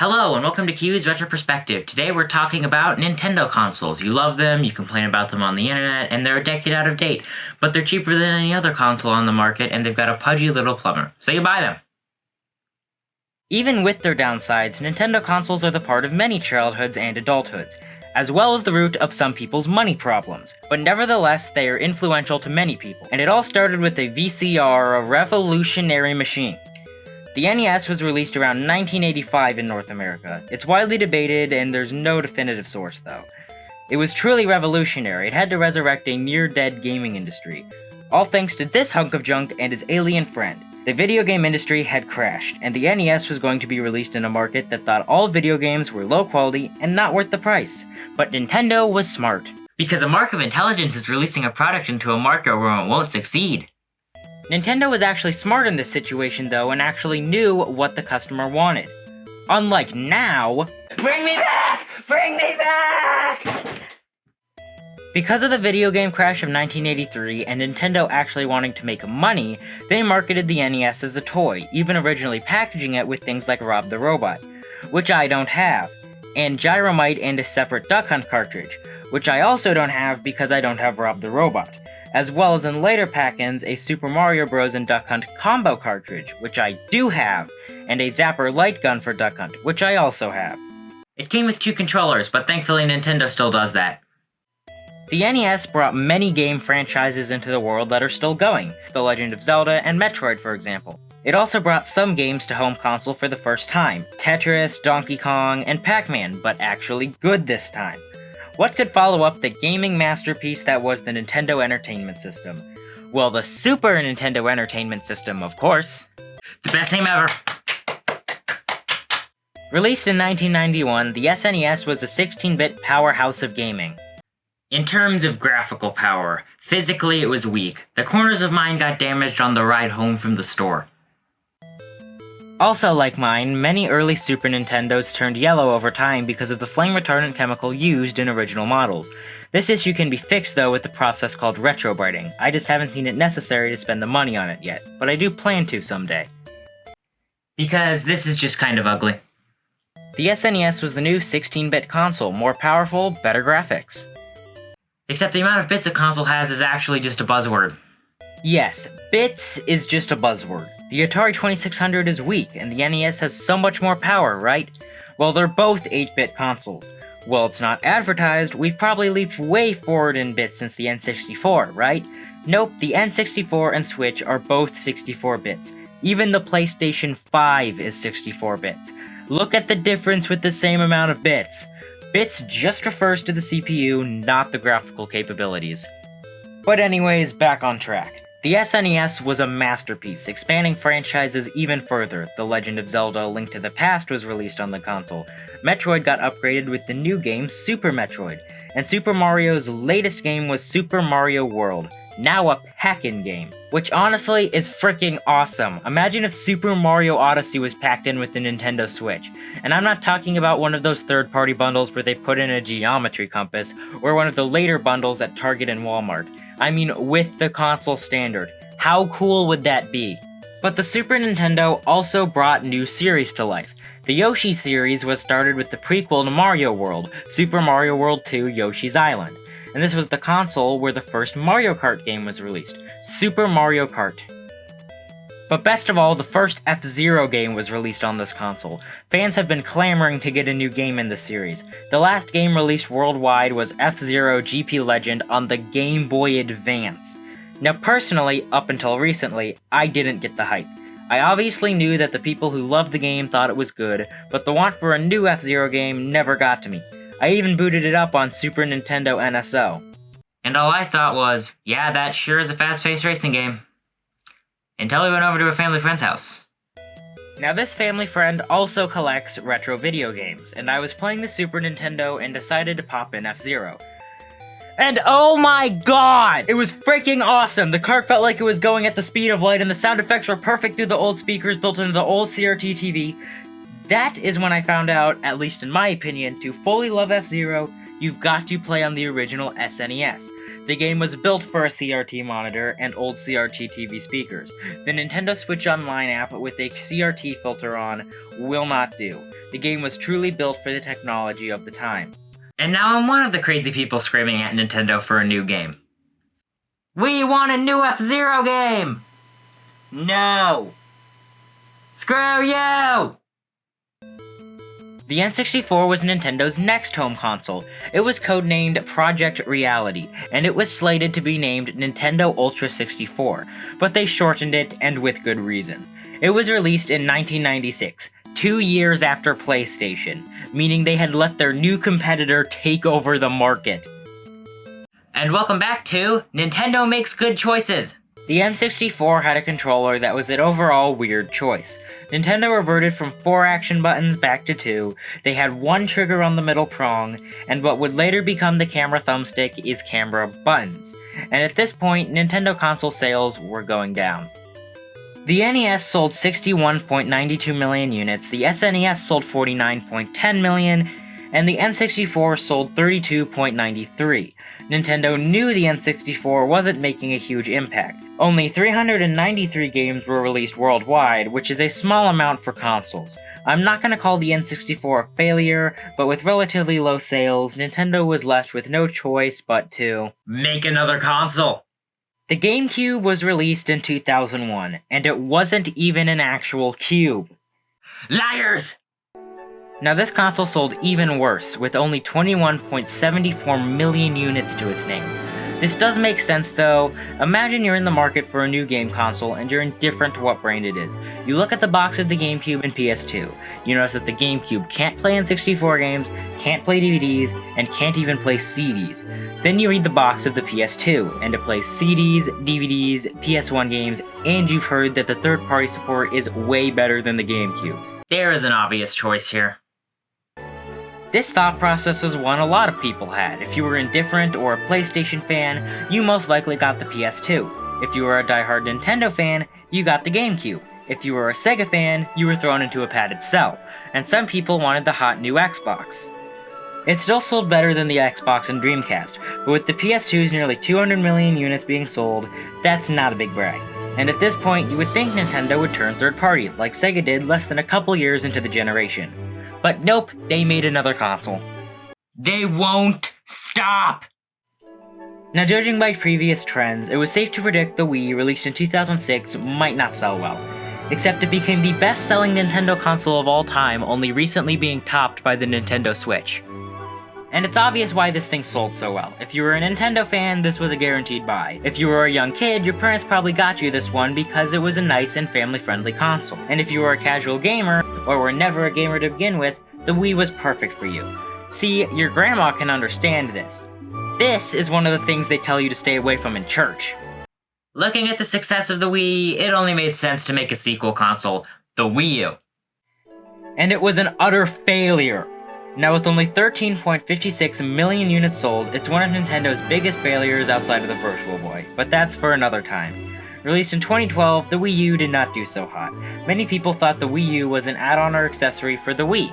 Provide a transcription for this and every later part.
Hello and welcome to Q's Retro Perspective. Today we're talking about Nintendo consoles. You love them, you complain about them on the internet, and they're a decade out of date, but they're cheaper than any other console on the market and they've got a pudgy little plumber, so you buy them. Even with their downsides, Nintendo consoles are the part of many childhoods and adulthoods, as well as the root of some people's money problems. But nevertheless, they are influential to many people, and it all started with a VCR, a revolutionary machine. The N.E.S. was released around 1985 in North America. It's widely debated, and there's no definitive source, though. It was truly revolutionary. It had to resurrect a near-dead gaming industry, all thanks to this hunk of junk and its alien friend. The video game industry had crashed, and the N.E.S. was going to be released in a market that thought all video games were low quality and not worth the price. But Nintendo was smart. Because a mark of intelligence is releasing a product into a market where it won't succeed. Nintendo was actually smart in this situation though and actually knew what the customer wanted. Unlike now, bring me back! Bring me back! Because of the video game crash of 1983 and Nintendo actually wanting to make money, they marketed the NES as a toy, even originally packaging it with things like Rob the Robot, which I don't have, and Gyromite and a separate Duck Hunt cartridge, which I also don't have because I don't have Rob the Robot, as well as in later pack-ins a Super Mario Bros. And Duck Hunt combo cartridge, which I do have, and a Zapper light gun for Duck Hunt, which I also have. It came with 2 controllers, but thankfully Nintendo still does that. The NES brought many game franchises into the world that are still going, The Legend of Zelda and Metroid for example. It also brought some games to home console for the first time, Tetris, Donkey Kong, and Pac-Man, but actually good this time. What could follow up the gaming masterpiece that was the Nintendo Entertainment System? Well, the Super Nintendo Entertainment System, of course. The best name ever! Released in 1991, the SNES was a 16-bit powerhouse of gaming. In terms of graphical power, physically it was weak. The corners of mine got damaged on the ride home from the store. Also like mine, many early Super Nintendos turned yellow over time because of the flame-retardant chemical used in original models. This issue can be fixed though with the process called retrobrighting. I just haven't seen it necessary to spend the money on it yet, but I do plan to someday. Because this is just kind of ugly. The SNES was the new 16-bit console, more powerful, better graphics. Except the amount of bits a console has is actually just a buzzword. Yes, bits is just a buzzword. The Atari 2600 is weak, and the NES has so much more power, right? Well, they're both 8-bit consoles. Well, it's not advertised, we've probably leaped way forward in bits since the N64, right? Nope, the N64 and Switch are both 64 bits. Even the PlayStation 5 is 64 bits. Look at the difference with the same amount of bits. Bits just refers to the CPU, not the graphical capabilities. But anyways, back on track. The SNES was a masterpiece, expanding franchises even further. The Legend of Zelda: A Link to the Past was released on the console. Metroid got upgraded with the new game Super Metroid, and Super Mario's latest game was Super Mario World, now a pack-in game, which honestly is freaking awesome. Imagine if Super Mario Odyssey was packed in with the Nintendo Switch. And I'm not talking about one of those third-party bundles where they put in a geometry compass, or one of the later bundles at Target and Walmart. I mean, with the console standard. How cool would that be? But the Super Nintendo also brought new series to life. The Yoshi series was started with the prequel to Mario World, Super Mario World 2 Yoshi's Island. And this was the console where the first Mario Kart game was released, Super Mario Kart. But best of all, the first F-Zero game was released on this console. Fans have been clamoring to get a new game in the series. The last game released worldwide was F-Zero GP Legend on the Game Boy Advance. Now personally, up until recently, I didn't get the hype. I obviously knew that the people who loved the game thought it was good, but the want for a new F-Zero game never got to me. I even booted it up on Super Nintendo NSO. And all I thought was, yeah, that sure is a fast-paced racing game. Until we went over to a family friend's house. Now this family friend also collects retro video games, and I was playing the Super Nintendo and decided to pop in F-Zero. And oh my god! It was freaking awesome! The car felt like it was going at the speed of light, and the sound effects were perfect through the old speakers built into the old CRT TV. That is when I found out, at least in my opinion, to fully love F-Zero, you've got to play on the original SNES. The game was built for a CRT monitor and old CRT TV speakers. The Nintendo Switch Online app with a CRT filter on will not do. The game was truly built for the technology of the time. And now I'm one of the crazy people screaming at Nintendo for a new game. We want a new F-Zero game! No! Screw you! The N64 was Nintendo's next home console. It was codenamed Project Reality, and it was slated to be named Nintendo Ultra 64, but they shortened it, and with good reason. It was released in 1996, 2 years after PlayStation, meaning they had let their new competitor take over the market. And welcome back to Nintendo Makes Good Choices! The N64 had a controller that was an overall weird choice. Nintendo reverted from 4 action buttons back to 2, they had 1 trigger on the middle prong, and what would later become the camera thumbstick is camera buttons. And at this point, Nintendo console sales were going down. The NES sold 61.92 million units, the SNES sold 49.10 million, and the N64 sold 32.93. Nintendo knew the N64 wasn't making a huge impact. Only 393 games were released worldwide, which is a small amount for consoles. I'm not gonna call the N64 a failure, but with relatively low sales, Nintendo was left with no choice but to make another console. The GameCube was released in 2001, and it wasn't even an actual cube. Liars! Now this console sold even worse, with only 21.74 million units to its name. This does make sense though. Imagine you're in the market for a new game console and you're indifferent to what brand it is. You look at the box of the GameCube and PS2. You notice that the GameCube can't play N64 games, can't play DVDs, and can't even play CDs. Then you read the box of the PS2, and it plays CDs, DVDs, PS1 games, and you've heard that the third-party support is way better than the GameCube's. There is an obvious choice here. This thought process is one a lot of people had. If you were indifferent or a PlayStation fan, you most likely got the PS2. If you were a diehard Nintendo fan, you got the GameCube. If you were a Sega fan, you were thrown into a padded cell. And some people wanted the hot new Xbox. It still sold better than the Xbox and Dreamcast, but with the PS2's nearly 200 million units being sold, that's not a big brag. And at this point, you would think Nintendo would turn third-party, like Sega did less than a couple years into the generation. But nope, they made another console. They won't stop! Now judging by previous trends, it was safe to predict the Wii, released in 2006, might not sell well. Except it became the best-selling Nintendo console of all time, only recently being topped by the Nintendo Switch. And it's obvious why this thing sold so well. If you were a Nintendo fan, this was a guaranteed buy. If you were a young kid, your parents probably got you this one because it was a nice and family-friendly console. And if you were a casual gamer, or were never a gamer to begin with, the Wii was perfect for you. See, your grandma can understand this. This is one of the things they tell you to stay away from in church. Looking at the success of the Wii, it only made sense to make a sequel console, the Wii U. And it was an utter failure. Now with only 13.56 million units sold, it's one of Nintendo's biggest failures outside of the Virtual Boy, but that's for another time. Released in 2012, the Wii U did not do so hot. Many people thought the Wii U was an add-on or accessory for the Wii.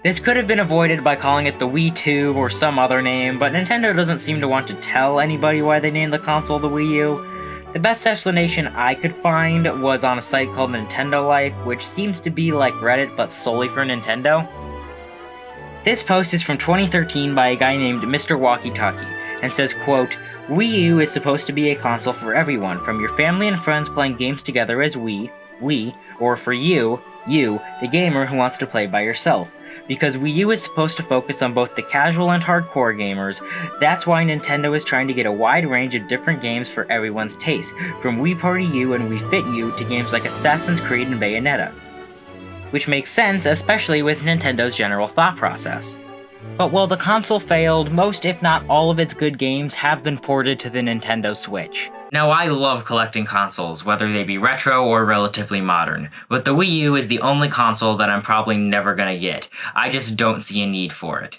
This could have been avoided by calling it the Wii 2 or some other name, but Nintendo doesn't seem to want to tell anybody why they named the console the Wii U. The best explanation I could find was on a site called Nintendo Life, which seems to be like Reddit but solely for Nintendo. This post is from 2013 by a guy named Mr. Walkie-Talkie, and says, quote, Wii U is supposed to be a console for everyone, from your family and friends playing games together as we, or for you, the gamer who wants to play by yourself. Because Wii U is supposed to focus on both the casual and hardcore gamers, that's why Nintendo is trying to get a wide range of different games for everyone's taste, from Wii Party U and Wii Fit U to games like Assassin's Creed and Bayonetta. Which makes sense, especially with Nintendo's general thought process. But while the console failed, most if not all of its good games have been ported to the Nintendo Switch. Now I love collecting consoles, whether they be retro or relatively modern, but the Wii U is the only console that I'm probably never gonna get. I just don't see a need for it.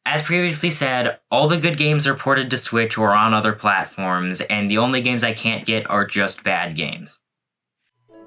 As previously said, all the good games are ported to Switch or on other platforms, and the only games I can't get are just bad games.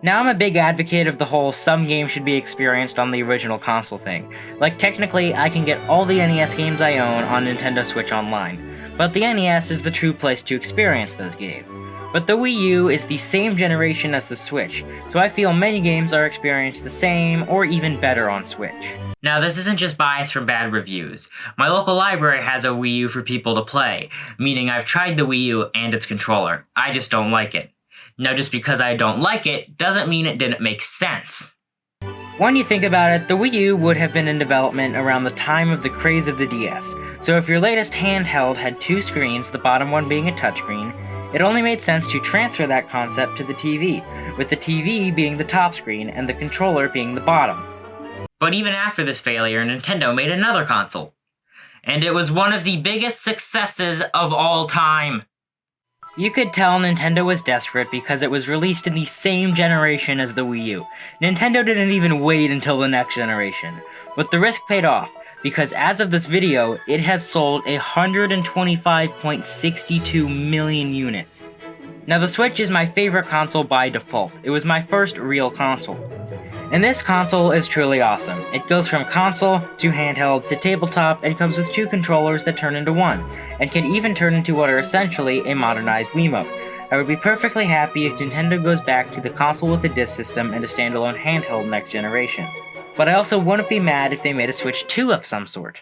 Now, I'm a big advocate of the whole some games should be experienced on the original console thing. Like, technically, I can get all the NES games I own on Nintendo Switch Online, but the NES is the true place to experience those games. But the Wii U is the same generation as the Switch, so I feel many games are experienced the same or even better on Switch. Now, this isn't just bias from bad reviews. My local library has a Wii U for people to play, meaning I've tried the Wii U and its controller. I just don't like it. Now, just because I don't like it doesn't mean it didn't make sense. When you think about it, the Wii U would have been in development around the time of the craze of the DS, so if your latest handheld had two screens, the bottom one being a touchscreen, it only made sense to transfer that concept to the TV, with the TV being the top screen and the controller being the bottom. But even after this failure, Nintendo made another console. And it was one of the biggest successes of all time. You could tell Nintendo was desperate because it was released in the same generation as the Wii U. Nintendo didn't even wait until the next generation. But the risk paid off, because as of this video, it has sold 125.62 million units. Now, the Switch is my favorite console by default. It was my first real console. And this console is truly awesome. It goes from console to handheld to tabletop and comes with two controllers that turn into one, and can even turn into what are essentially a modernized Wiimote. I would be perfectly happy if Nintendo goes back to the console with a disc system and a standalone handheld next generation. But I also wouldn't be mad if they made a Switch 2 of some sort.